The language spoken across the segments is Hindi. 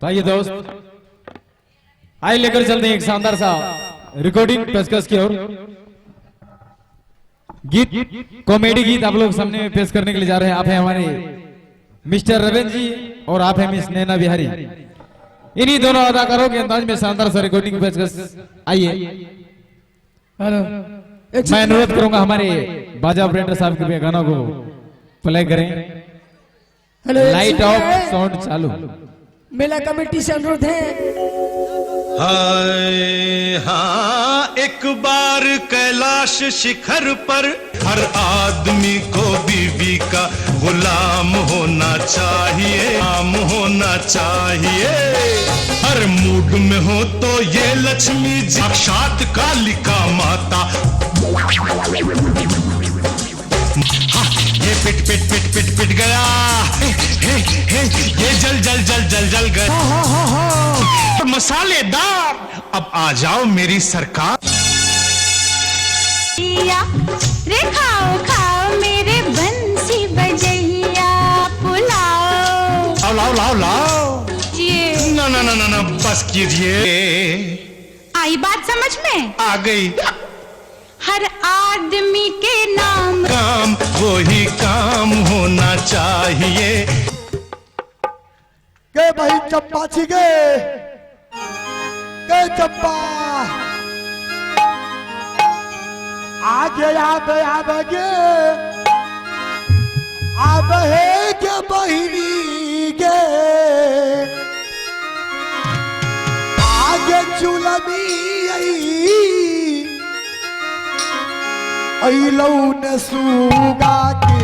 भाई दोस्त आइए लेकर चलते हैं एक शानदार सा रिकॉर्डिंग पेशकश की ओर। गीत कॉमेडी गीत आप लोग सामने पेश करने के लिए जा रहे हैं। आप हैं हमारे मिस्टर रविंद्र जी और आप हैं मिस नैना बिहारी। इन्हीं दोनों अदाकारों के अंदाज में शानदार सा रिकॉर्डिंग पेशकश। आइए हेलो मैं अनुरोध करूंगा हमारे बाजा ऑपरेटर साहब के गानों को प्ले करें। हेलो लाइट ऑफ साउंड चालू। मेला कमेटी से अनुरोध है। हाय हाँ, एक बार कैलाश शिखर पर हर आदमी को बीवी का गुलाम होना चाहिए, गुलाम होना चाहिए। हर मूड में हो तो ये लक्ष्मी साक्षात कालिका माता। हाँ, ये पिट पिट पिट पिट पिट गया, ये जल जल जल जल जल गया। मसालेदार, अब आ जाओ मेरी सरकार। रे खाओ खाओ मेरे बंसी बजैया पुलाओ। लाओ लाओ लाओ। ये ना ना ना ना ना बस कीजिए। आई बात समझ में? आ गई। हर आदमी के नाम काम वही काम होना चाहिए। गए भाई चंपा छी गए चंपा आगे आगे गे अब है के बहिनी गे आगे चुलमी ऐलौ न सुगा के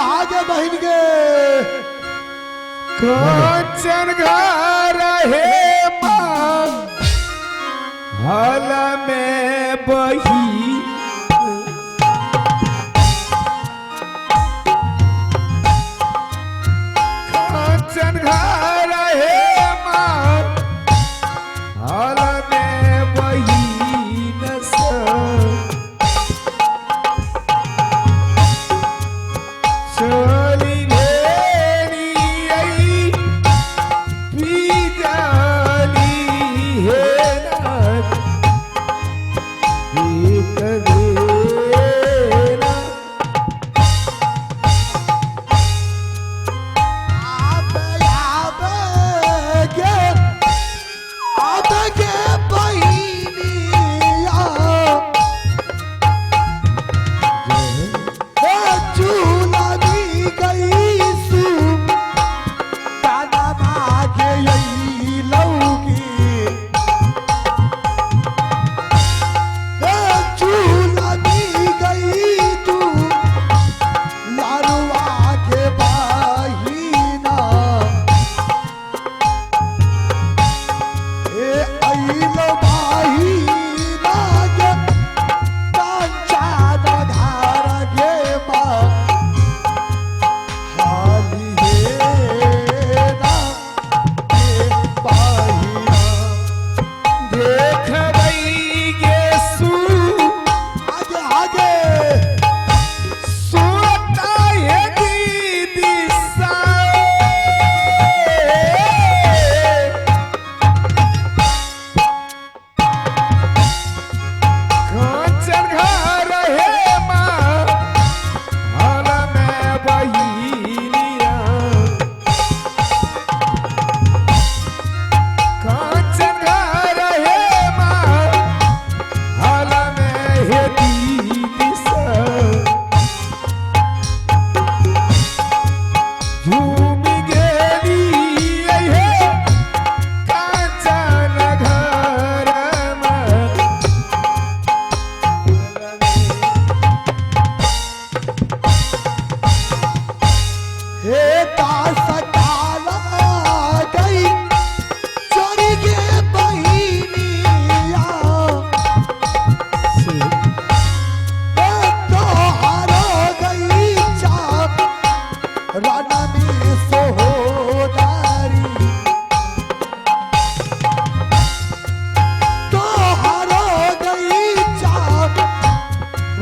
आगे बहन गे कंचन घर है मां हल में बही कंचन घर है मां हल में बही नस चली लेनी आई पीजाली है ना एक राना में सोहोदारी तो हारो गई चाप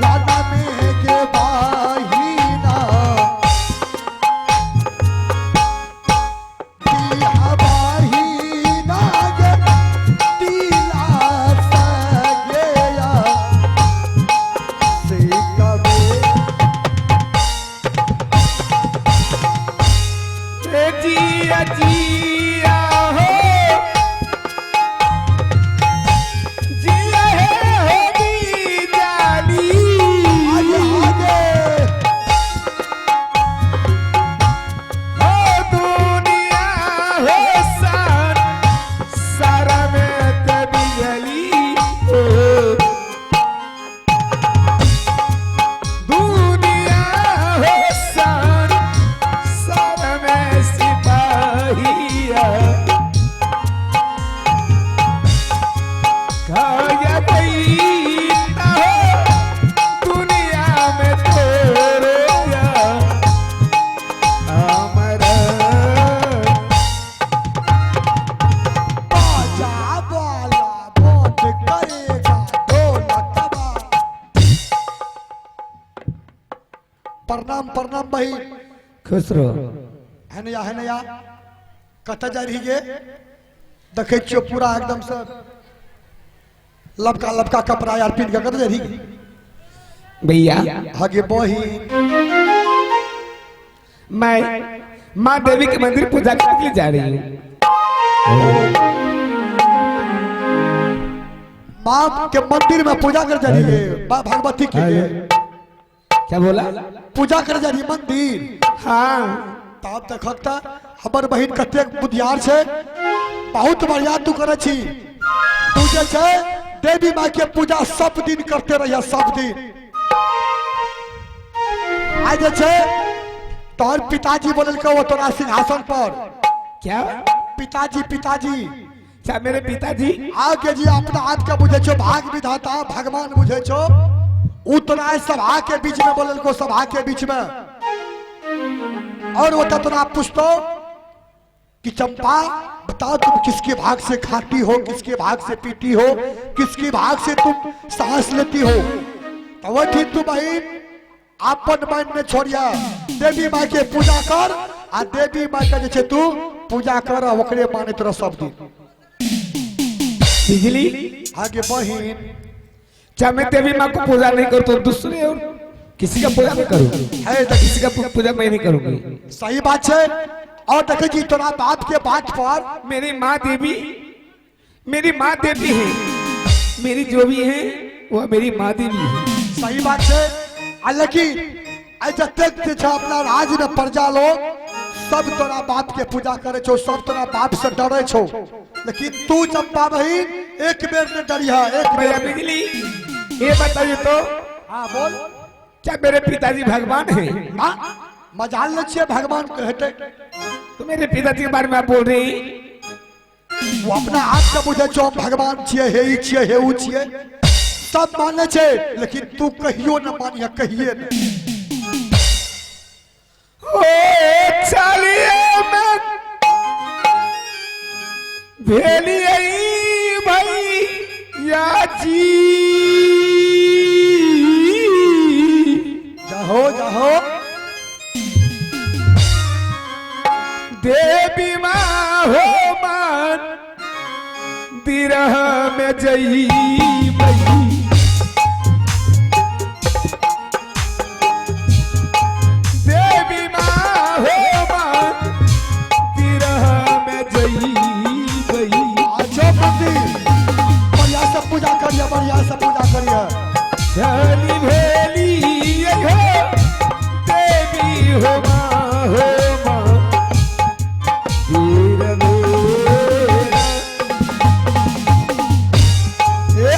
राना में के बाहीना दिया बाहीना गे दिला सगेया से कबे जिया जिया हो जिया हो दी जानी आगे हो दुनिया हो सारा में तभी जली हो दुनिया हो सारा में सिपाहिया खाया गई ना हो दुनिया में तोड़या हमारा बाजा वाला बहुत करेगा ढोलकवा प्रणाम प्रणाम बहिन खुश रहो है नया कत जा रही गे देखे छियो पूरा एकदम से लबका लबका कपड़ा यार पीन के कत जा रही भैया आगे बहिन मैं माँ देवी के मंदिर पूजा करने के लिए जा रही हूँ माँ के मंदिर में पूजा कर जा रही है भगवती के क्या बोला पूजा कर जा रही है मंदिर हाँ तब देखता हमर बहिन कते बुधियार छे बहुत बढ़िया तू करे छी तू जे छे देवी माँ के पूजा सब दिन करते रहिया सब दिन आज जे छे तोहर पिताजी बोलल के वो तोरा सिंहासन पर क्या पिताजी पिताजी क्या मेरे पिताजी आगे जी अपना हाथ के बुझे छो भाग विधाता भगवान बुझे छो उतना सभा के बीच में बोलल को सभा के बीच में और वो तोरा पूछतो कि चंपा बताओ तुम किसके भाग से खाती हो किसके भाग से पीती हो किसके भाग से तुम सांस लेती हो तो वो ठीक तू बहन अपन मन में छोड़िया देवी माँ के पूजा कर आ देवी माँ के जे तू पूजा कर ओकरे माने तोरा सब दिन बिजली आगे बहन क्या मैं देवी माँ को पूजा नहीं करूँ तो दूसरे और किसी का पूजा नहीं करूँ है किसी का पूजा मैं नहीं करूँगी सही बात है और देखे जी तोरा बात के बात पर मेरी माँ देवी है मेरी जो भी है वो मेरी माँ देवी है सही बात है लेकिन जते अपना राज में प्रजा लोग सब तोरा बाप के पूजा करे छो सब तोरा बाप से डरे छो लेकिन तू चंपा बहन एक बेर ने डरिया एक भैया बेर बिजली ये बताइए तो हाँ बोल क्या मेरे पिताजी भगवान है हाँ मजाल ले छिए भगवान कहते तो मेरे पिताजी के बारे में आप बोल रही वो अपना हाथ के बुझे छो भगवान छिए हे ई छिए हे ऊ छिए सब माने छे लेकिन तू कहियो न मानिया कहिए न ओ चलिए मैं भेलिए भाई या जी जाहो जाहो देवी माँ हो मान दिरह में जई मई देवी माँ हो मान दिरह में जई मई अच्छा मंदिर बढ़िया से पूजा करिए बढ़िया से पूजा करिए चली भेली ये हो देवी हो माँ धीर मेरा ए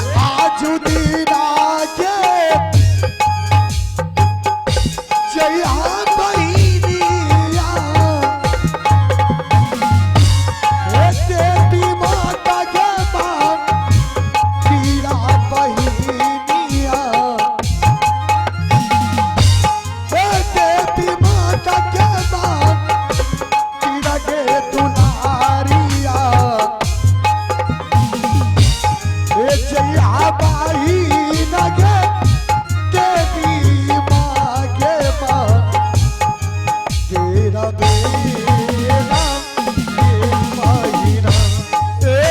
मेरा बेरा ये माहिरा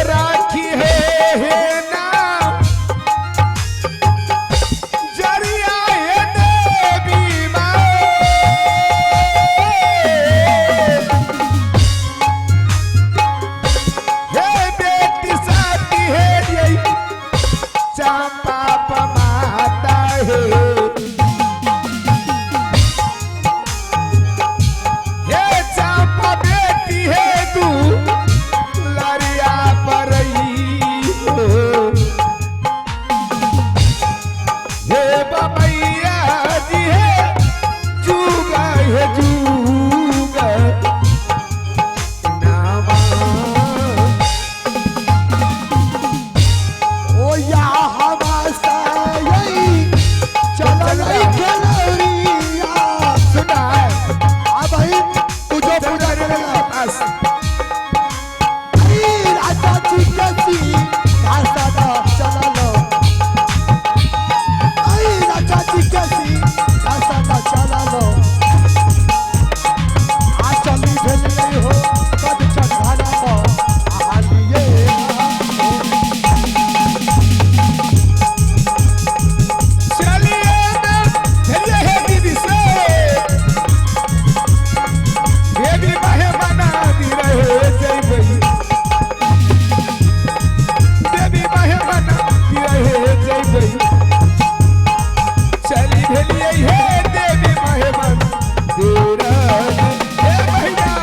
राखी है ना जरिया है देवी माँ हे बेटी साथी है यही चंपा पमाता है हे चंपा बेटी है तू लरिया पर हे बमैया जी है जूगा नामा ओ या हमासा यही चल रही खिलौड़िया सुना है आ भाई तू जो पूजा करेगा बस अरे राजा जी कैसी रास्ता चला लो अरे राजा जी कैसी रास्ता चला लो आ चली भेज नहीं हो कद चढ़ाना हो आ लिए चलिए ना चलिए है दीदी से देवी माहे बना दी रहे जय भई देवी माहे बना दी रहे जय भई चली भेलिए हे देवी माहे बना तेरा हे भैया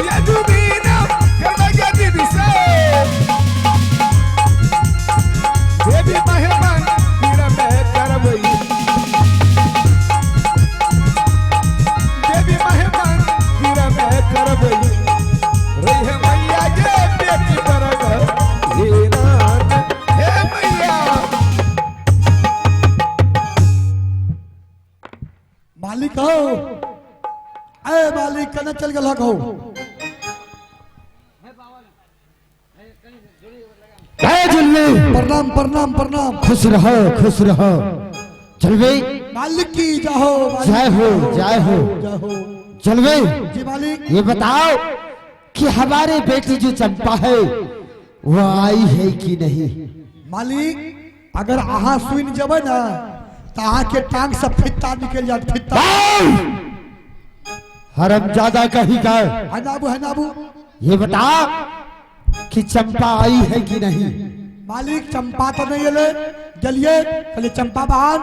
ये जुबीना करवाइए दीदी से देवी मेहमान पीड़ा में करवई देवी मेहमान पीड़ा में करवई रही है मैया जे बेटी परग हे नान हे मैया मालिक हो ए मालिक कने चल गल हो जय जुल्लू प्रणाम प्रणाम प्रणाम खुश रहो जलवे मालिक की जाहो जय हो जाहो जलवे जी मालिक ये बताओ कि हमारे बेटी जो चंपा है वो आई है कि नहीं? मालिक अगर अहाँ सुन जब ना तो अहाँ के टांग से फित्ता निकल जात फित्ता हरमजादा कही का है नाबू ये बताओ कि चंपा आई है कि नहीं? मालिक चंपा तो नहीं ले जलिए चलिए चंपा बहन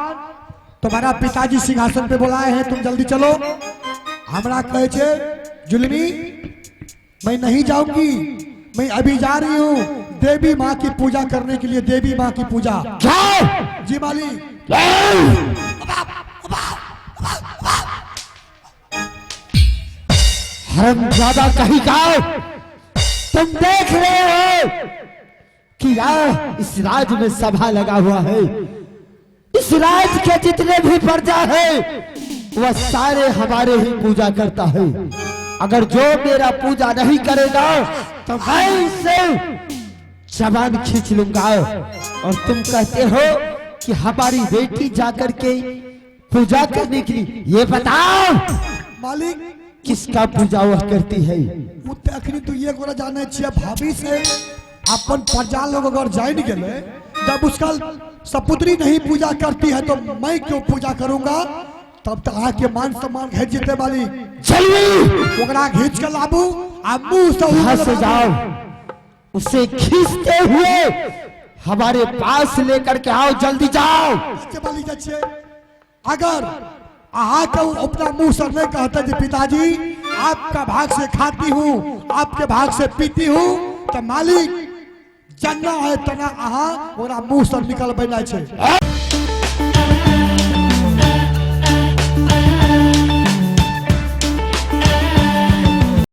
तुम्हारा पिताजी सिंहासन पे बुलाए हैं तुम जल्दी चलो हमरा कहे छे जुलमी मैं नहीं जाऊंगी मैं अभी जा रही हूँ देवी माँ की पूजा करने के लिए देवी माँ की पूजा जाओ जी मालिक हरमजादा कही का तुम देख रहे हो कि यार इस राज में सभा लगा हुआ है, इस राज के जितने भी प्रजा है वह सारे हमारे ही पूजा करता है। अगर जो मेरा पूजा नहीं करेगा तो मैं इसे जबान खींच लूंगा। और तुम कहते हो कि हमारी बेटी जाकर के पूजा करने के लिए, ये बताओ मालिक किसका पूजा वह करती है? अखनी तू ये गोरा जाने छिए भाभी से अपन प्रजा लोग अगर जान गए जब उसका सपुत्री नहीं पूजा करती है तो मैं क्यों पूजा करूंगा? तब तक आके मान सम्मान घट जीते वाली चलिए ओकरा घींच के लाबू आ मुंह से यहाँ से जाओ, उसे खींचते हुए हमारे पास लेकर के आओ, जल्दी जाओ। वाली जाइए अगर आहा को अपना मुंह सर में कहता जी पिताजी आपका भाग से खाती हूँ आपके भाग से पीती हूँ तो मालिक जना है तना आहा ओरा मुंह सर निकल बना छे।